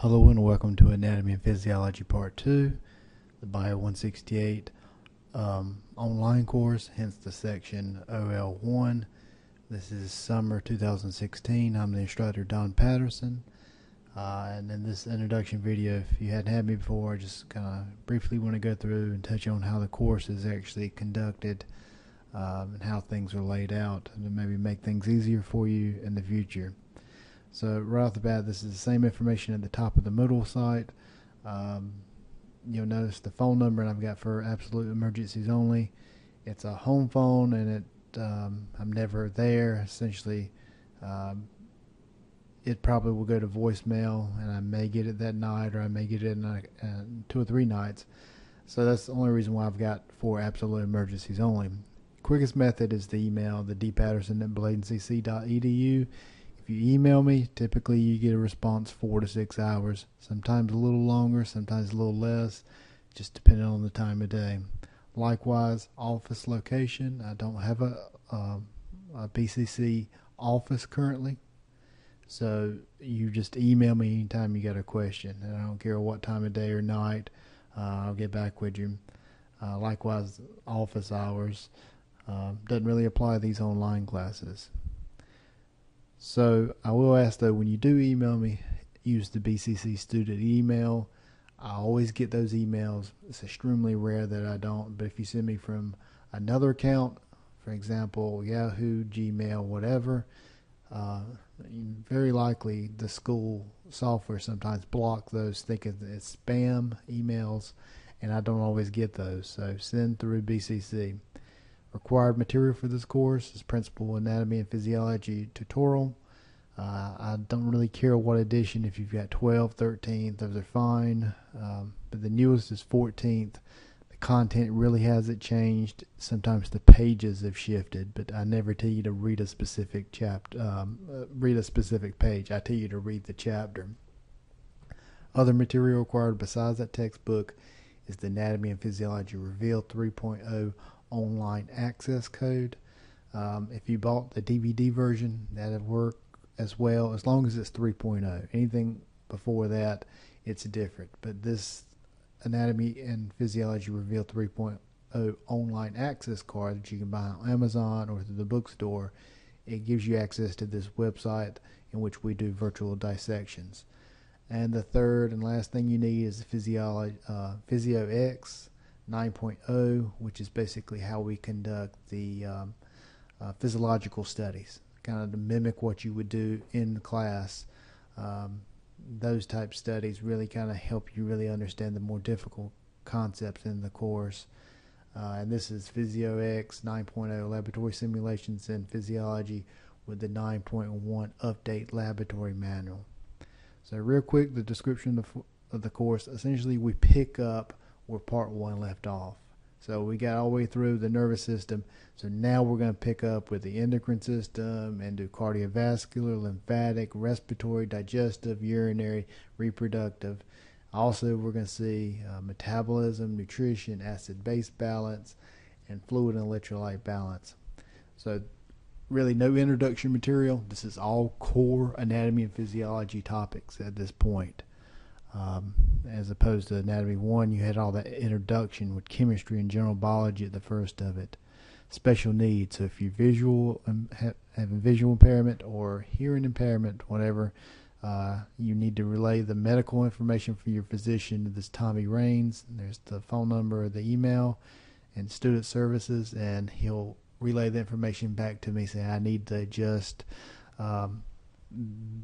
Hello and welcome to Anatomy and Physiology Part 2, the Bio 168 online course, hence the section OL1. This is summer 2016. I'm the instructor, Don Patterson. And in this introduction video, if you hadn't had me before, I just kind of briefly want to go through and touch on how the course is actually conducted and how things are laid out, and to maybe make things easier for you in the future. So right off the bat, this is the same information at the top of the Moodle site. You'll notice the phone number I've got for absolute emergencies only. It's a home phone, and I'm never there. Essentially, it probably will go to voicemail, and I may get it that night, or I may get it in 2 or 3 nights. So that's the only reason why I've got for absolute emergencies only. Quickest method is the email, the dpatterson@bladencc.edu. If you email me, typically you get a response 4 to 6 hours, sometimes a little longer, sometimes a little less, just depending on the time of day. Likewise, office location. I don't have a BCC office currently, so you just email me anytime you got a question, and I don't care what time of day or night, I'll get back with you. Likewise, office hours. Doesn't really apply to these online classes. So I will ask though, when you do email me, use the BCC student email. I always get those emails. It's extremely rare that I don't, but if you send me from another account, for example, Yahoo, Gmail, whatever, very likely the school software sometimes block those, thinking it's spam emails, and I don't always get those. So send through BCC. Required material for this course is Principal Anatomy and Physiology tutorial. I don't really care what edition. If you've got 12th, 13th, those are fine. But the newest is 14th. The content really hasn't changed. Sometimes the pages have shifted, but I never tell you to read a specific read a specific page. I tell you to read the chapter. Other material required besides that textbook is the Anatomy and Physiology Reveal 3.0 online access code. If you bought the DVD version, that'll work as well, as long as it's 3.0. Anything before that, it's different. But this Anatomy and Physiology Reveal 3.0 online access card that you can buy on Amazon or through the bookstore, it gives you access to this website in which we do virtual dissections. And the third and last thing you need is the PhysioX 9.0, which is basically how we conduct the physiological studies, kind of to mimic what you would do in the class. Those type studies really kind of help you really understand the more difficult concepts in the course. And this is PhysioX 9.0 laboratory simulations in physiology with the 9.1 update laboratory manual. So real quick, the description of the course. Essentially, we pick up where part 1 left off. So we got all the way through the nervous system. So now we're going to pick up with the endocrine system and do cardiovascular, lymphatic, respiratory, digestive, urinary, reproductive. Also, we're going to see metabolism, nutrition, acid-base balance, and fluid and electrolyte balance. So really no introduction material. This is all core anatomy and physiology topics at this point. As opposed to Anatomy 1, you had all that introduction with chemistry and general biology at the first of it. Special needs. So if you're visual, have a visual impairment or hearing impairment, whatever, you need to relay the medical information from your physician to this Tommy Raines. There's the phone number, the email, and student services, and he'll relay the information back to me saying I need to adjust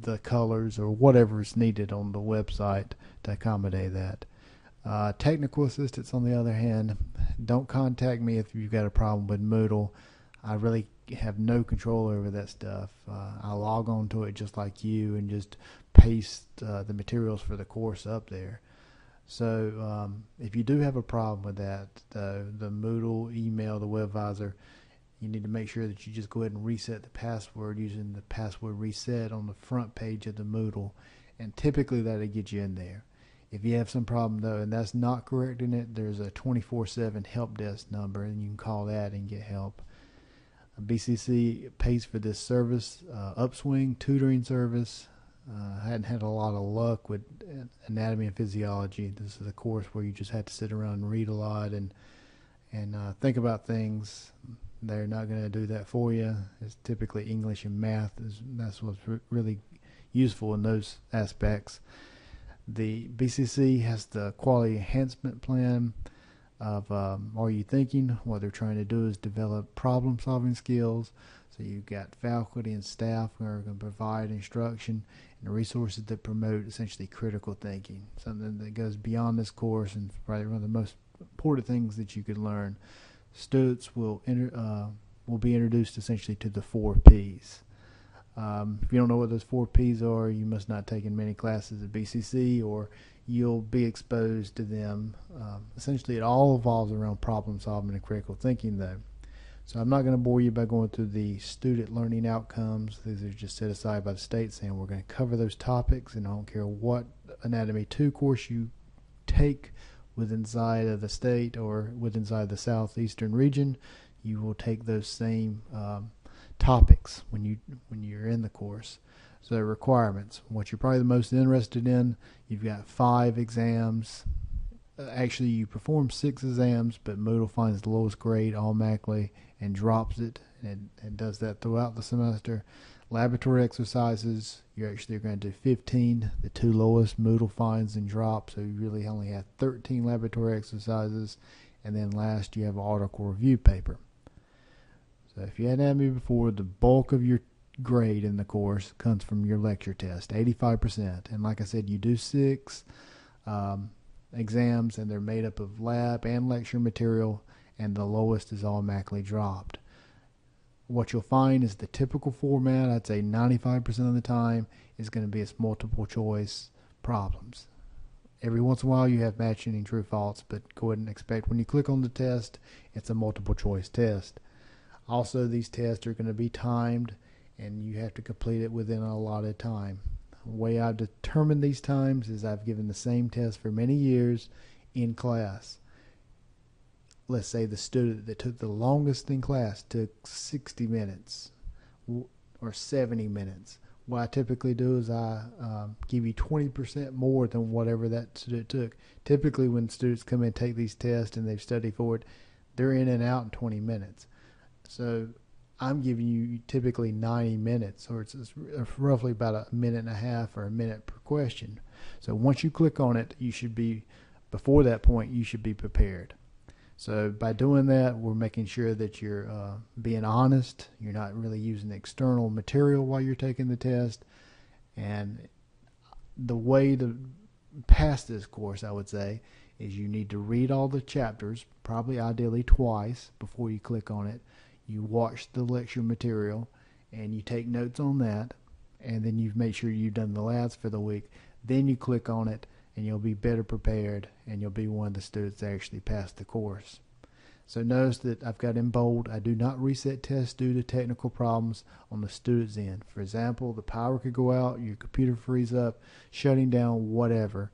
the colors or whatever is needed on the website to accommodate that. Technical assistance, on the other hand, don't contact me if you've got a problem with Moodle. I really have no control over that stuff. I log on to it just like you and just paste the materials for the course up there. So if you do have a problem with that, the Moodle email, the WebVisor, you need to make sure that you just go ahead and reset the password using the password reset on the front page of the Moodle, and typically that'll get you in there. If you have some problem though and that's not correct in it, there's a 24/7 help desk number, and you can call that and get help. BCC pays for this service, Upswing tutoring service. I hadn't had a lot of luck with anatomy and physiology. This is a course where you just had to sit around and read a lot and think about things. They're not going to do that for you. It's typically English and math. That's what's really useful in those aspects. The BCC has the quality enhancement plan of Are You Thinking? What they're trying to do is develop problem-solving skills. So you've got faculty and staff who are going to provide instruction and resources that promote essentially critical thinking, something that goes beyond this course and probably one of the most important things that you could learn. Students will be introduced essentially to the 4 Ps. If you don't know what those 4 Ps are, you must not take in many classes at BCC, or you'll be exposed to them. Essentially, it all evolves around problem solving and critical thinking, though. So I'm not going to bore you by going through the student learning outcomes. These are just set aside by the state, saying we're going to cover those topics, and I don't care what Anatomy 2 course you take within inside of the state or within inside the southeastern region, you will take those same topics when you're in the course. So requirements, what you're probably the most interested in, you've got 5 exams. Actually, you perform 6 exams, but Moodle finds the lowest grade automatically and drops it, and does that throughout the semester. Laboratory exercises, you're actually going to do 15. The 2 lowest Moodle finds and drops, so you really only have 13 laboratory exercises. And then last, you have an article review paper. So if you hadn't had me before, the bulk of your grade in the course comes from your lecture test, 85%. And like I said, you do 6 exams, and they're made up of lab and lecture material, and the lowest is automatically dropped. What you'll find is the typical format, I'd say 95% of the time, is going to be its multiple choice problems. Every once in a while you have matching and true false, but go ahead and expect when you click on the test, it's a multiple choice test. Also, these tests are going to be timed, and you have to complete it within a allotted time. The way I've determined these times is I've given the same test for many years in class. Let's say the student that took the longest in class took 60 minutes or 70 minutes. What I typically do is I give you 20% more than whatever that student took. Typically when students come in and take these tests and they've studied for it, they're in and out in 20 minutes. So I'm giving you typically 90 minutes, or it's roughly about a minute and a half or a minute per question. So once you click on it, you should be, before that point, you should be prepared. So by doing that, we're making sure that you're being honest. You're not really using external material while you're taking the test. And the way to pass this course, I would say, is you need to read all the chapters, probably ideally twice before you click on it. You watch the lecture material, and you take notes on that, and then you've made sure you've done the labs for the week. Then you click on it, and you'll be better prepared, and you'll be one of the students that actually pass the course. So notice that I've got in bold, I do not reset tests due to technical problems on the student's end. For example, the power could go out, your computer freeze up, shutting down, whatever.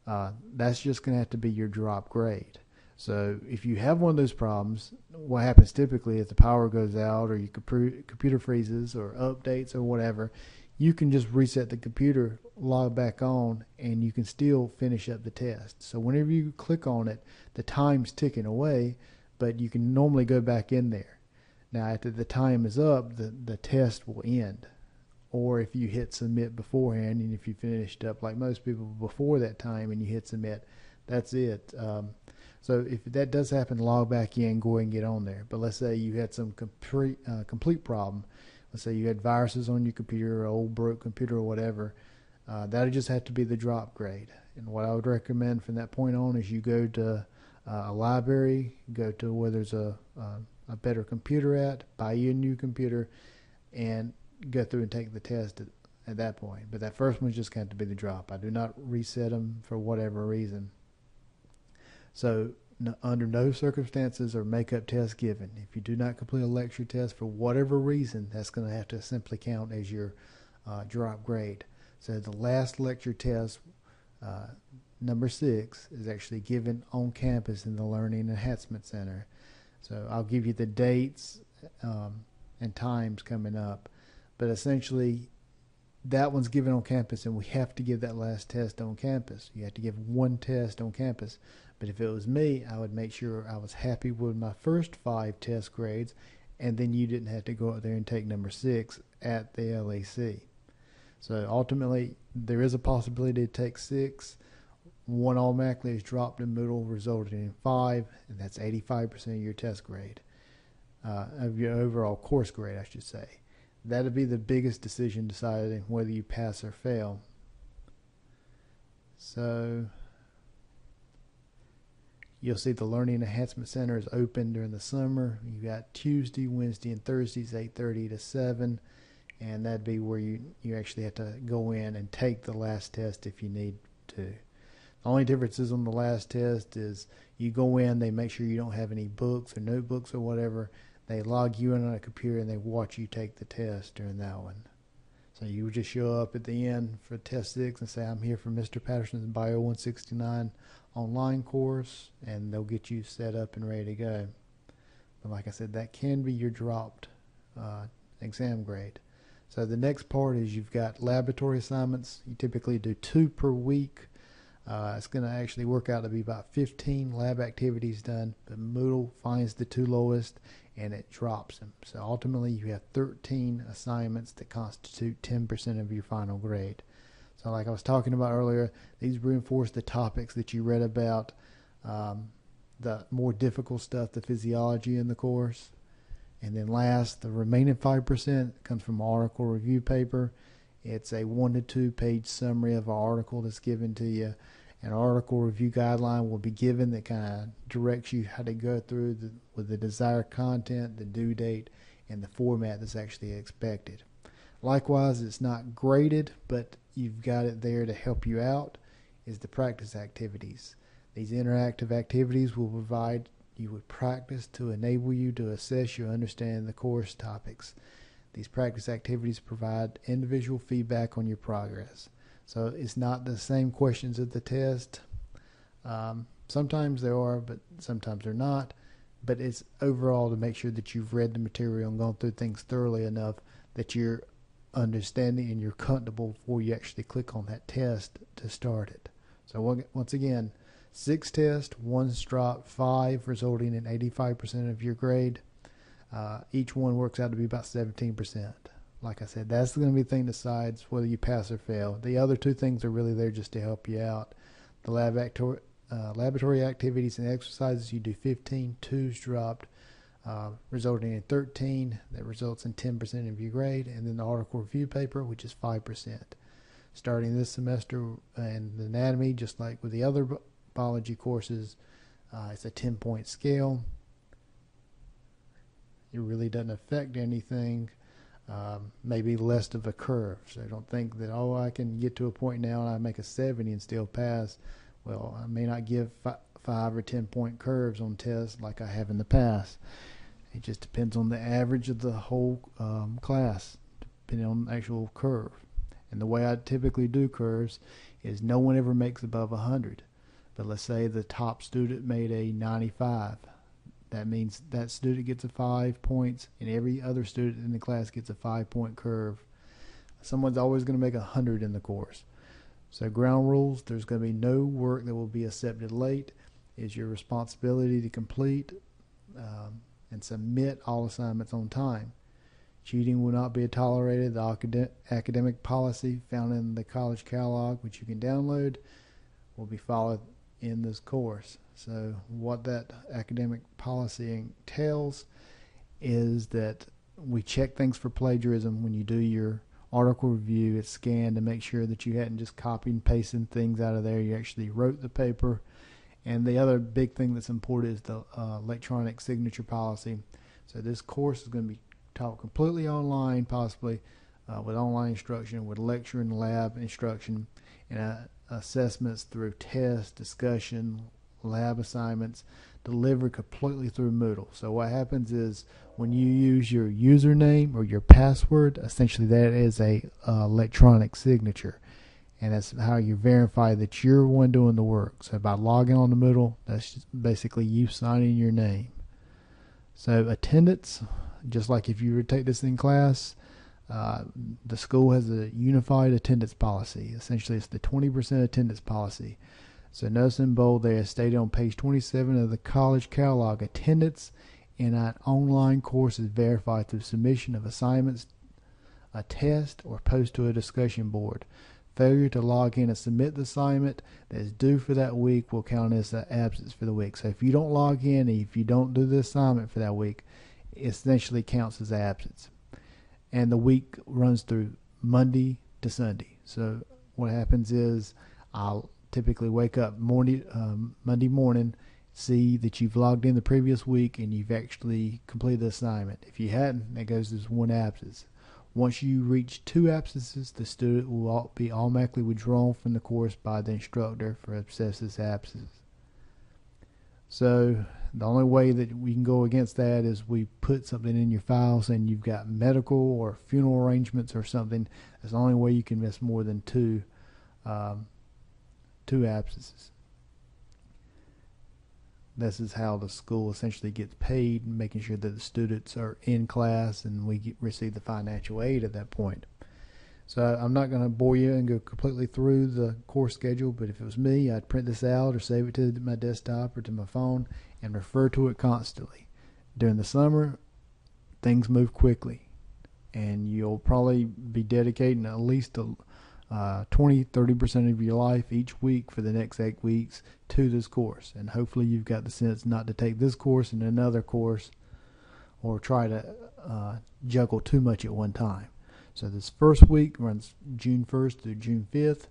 That's just going to have to be your drop grade. So if you have one of those problems, what happens typically is the power goes out, or your computer freezes, or updates, or whatever, you can just reset the computer, log back on, and you can still finish up the test. So whenever you click on it, the time's ticking away, but you can normally go back in there. Now after the time is up, the test will end. Or if you hit submit beforehand, and if you finished up like most people before that time and you hit submit, that's it. So if that does happen, log back in, go ahead and get on there. But let's say you had some complete problem. Let's say you had viruses on your computer, or old broke computer, or whatever. That'll just have to be the drop grade. And what I would recommend from that point on is you go to a library, go to where there's a better computer at, buy you a new computer, and go through and take the test at that point. But that first one's just going to be the drop. I do not reset them for whatever reason. So under no circumstances are makeup tests given. If you do not complete a lecture test for whatever reason, that's going to have to simply count as your drop grade. So the last lecture test, number 6, is actually given on campus in the Learning Enhancement Center. So I'll give you the dates and times coming up. But essentially, that one's given on campus, and we have to give that last test on campus. You have to give one test on campus. But if it was me, I would make sure I was happy with my first 5 test grades, and then you didn't have to go out there and take number 6 at the LAC. So ultimately, there is a possibility to take 6. One automatically is dropped in Moodle, resulting in 5, and that's 85% of your test grade, of your overall course grade, I should say. That'll be the biggest decision deciding whether you pass or fail. So you'll see the Learning Enhancement Center is open during the summer. You got Tuesday, Wednesday, and Thursdays, 8:30 to 7, and that'd be where you actually have to go in and take the last test if you need to. The only differences on the last test is you go in, they make sure you don't have any books or notebooks or whatever. They log you in on a computer and they watch you take the test during that one. So you would just show up at the end for test 6 and say, I'm here for Mr. Patterson's Bio 169 online course, and they'll get you set up and ready to go. But like I said, that can be your dropped exam grade. So the next part is you've got laboratory assignments. You typically do 2 per week. It's going to actually work out to be about 15 lab activities done, but Moodle finds the 2 lowest and it drops them. So ultimately you have 13 assignments that constitute 10% of your final grade. So like I was talking about earlier, these reinforce the topics that you read about, the more difficult stuff, the physiology in the course. And then last, the remaining 5% comes from article review paper. It's a 1 to 2 page summary of an article that's given to you. An article review guideline will be given that kind of directs you how to go through with the desired content, the due date, and the format that's actually expected. Likewise, it's not graded, but you've got it there to help you out, is the practice activities. These interactive activities will provide you with practice to enable you to assess your understanding of the course topics. These practice activities provide individual feedback on your progress. So it's not the same questions at the test. Sometimes there are, but sometimes they're not. But it's overall to make sure that you've read the material and gone through things thoroughly enough that you're understanding and you're comfortable before you actually click on that test to start it. So once again, 6 tests, 1's dropped, 5, resulting in 85% of your grade. Each one works out to be about 17%. Like I said, that's going to be the thing that decides whether you pass or fail. The other 2 things are really there just to help you out. The laboratory activities and exercises, you do 15, 2's dropped, resulting in 13. That results in 10% of your grade. And then the article review paper, which is 5%. Starting this semester in the anatomy, just like with the other biology courses, it's a 10-point scale. It really doesn't affect anything. Maybe less of a curve. So don't think that, oh, I can get to a point now and I make a 70 and still pass. Well, I may not give 5 or 10 point curves on tests like I have in the past. It just depends on the average of the whole class, depending on the actual curve. And the way I typically do curves is no one ever makes above 100. But let's say the top student made a 95. That means that student gets a 5 points, and every other student in the class gets a 5-point curve. Someone's always going to make 100 in the course. So ground rules, there's going to be no work that will be accepted late. It's your responsibility to complete and submit all assignments on time. Cheating will not be tolerated. The academic policy found in the college catalog, which you can download, will be followed in this course. So what that academic policy entails is that we check things for plagiarism. When you do your article review, it's scanned to make sure that you hadn't just copied and pasted things out of there. You actually wrote the paper. And the other big thing that's important is the electronic signature policy. So this course is going to be taught completely online, possibly with online instruction, with lecture and lab instruction, and assessments through tests, discussion, lab assignments, delivered completely through Moodle. So what happens is when you use your username or your password, essentially that is a electronic signature, and that's how you verify that you're the one doing the work. So by logging on to Moodle, that's just basically you signing your name. So attendance, just like if you were to take this in class, The school has a unified attendance policy. Essentially, it's the 20% attendance policy. So notice in bold there, stated on page 27 of the college catalog, attendance in an online course is verified through submission of assignments, a test, or post to a discussion board. Failure to log in and submit the assignment that is due for that week will count as an absence for the week. So if you don't log in, if you don't do the assignment for that week, it essentially counts as absence. And the week runs through Monday to Sunday. So what happens is I'll typically wake up Monday morning, see that you've logged in the previous week and you've actually completed the assignment. If you hadn't, that goes as one absence. Once you reach 2 absences, the student will be automatically withdrawn from the course by the instructor for excessive absences. So the only way that we can go against that is we put something in your file saying you've got medical or funeral arrangements or something. That's the only way you can miss more than two absences. This is how the school essentially gets paid, making sure that the students are in class and we receive the financial aid at that point. So I'm not going to bore you and go completely through the course schedule, but if it was me, I'd print this out or save it to my desktop or to my phone and refer to it constantly. During the summer, things move quickly, and you'll probably be dedicating at least 20-30% of your life each week for the next 8 weeks to this course. And hopefully you've got the sense not to take this course and another course or try to juggle too much at one time. So this first week runs June 1st through June 5th.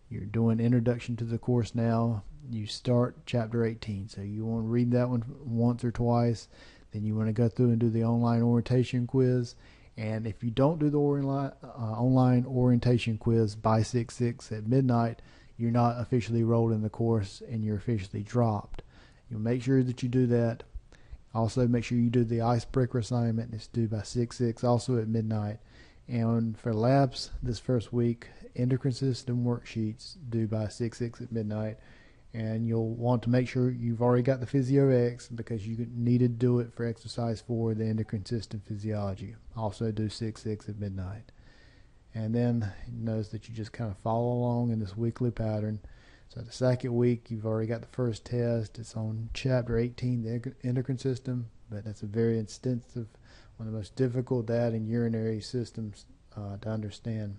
You're doing introduction to the course now. You start chapter 18. So you want to read that one once or twice. Then you want to go through and do the online orientation quiz. And if you don't do the online orientation quiz by 6/6 at midnight, you're not officially enrolled in the course and you're officially dropped. You'll make sure that you do that. Also, make sure you do the icebreaker assignment. It's due by 6/6, also at midnight. And for labs this first week, endocrine system worksheets due by 6/6 at midnight. And you'll want to make sure you've already got the Physio X because you need to do it for exercise 4, the endocrine system physiology. Also do 6/6 at midnight. And then notice that you just kind of follow along in this weekly pattern. So the second week, you've already got the first test. It's on chapter 18, the endocrine system, but that's a very extensive, one of the most difficult data and urinary systems to understand.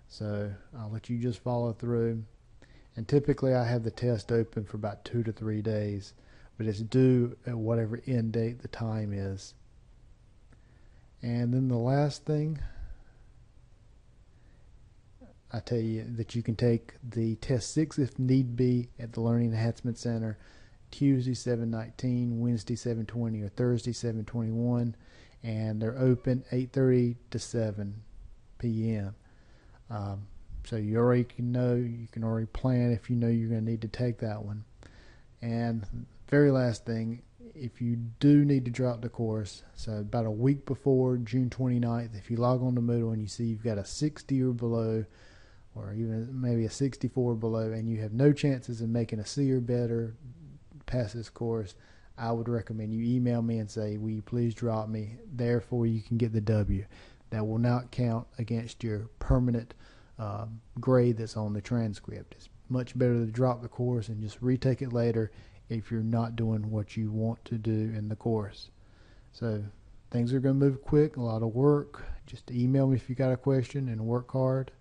So I'll let you just follow through. And typically I have the test open for about 2 to 3 days, but it's due at whatever end date the time is. And then the last thing, I tell you that you can take the test 6 if need be at the Learning Enhancement Center Tuesday 7/19, Wednesday 7/20, or Thursday 7/21, and they're open 8:30 to 7 p.m. So you already you can already plan if you know you're going to need to take that one. And very last thing, if you do need to drop the course, so about a week before June 29th, if you log on to Moodle and you see you've got a 60 or below, or even maybe a 64 below, and you have no chances of making a C or better pass this course, I would recommend you email me and say, will you please drop me? Therefore, you can get the W. That will not count against your permanent grade that's on the transcript. It's much better to drop the course and just retake it later if you're not doing what you want to do in the course. So things are going to move quick, a lot of work. Just email me if you got a question and work hard.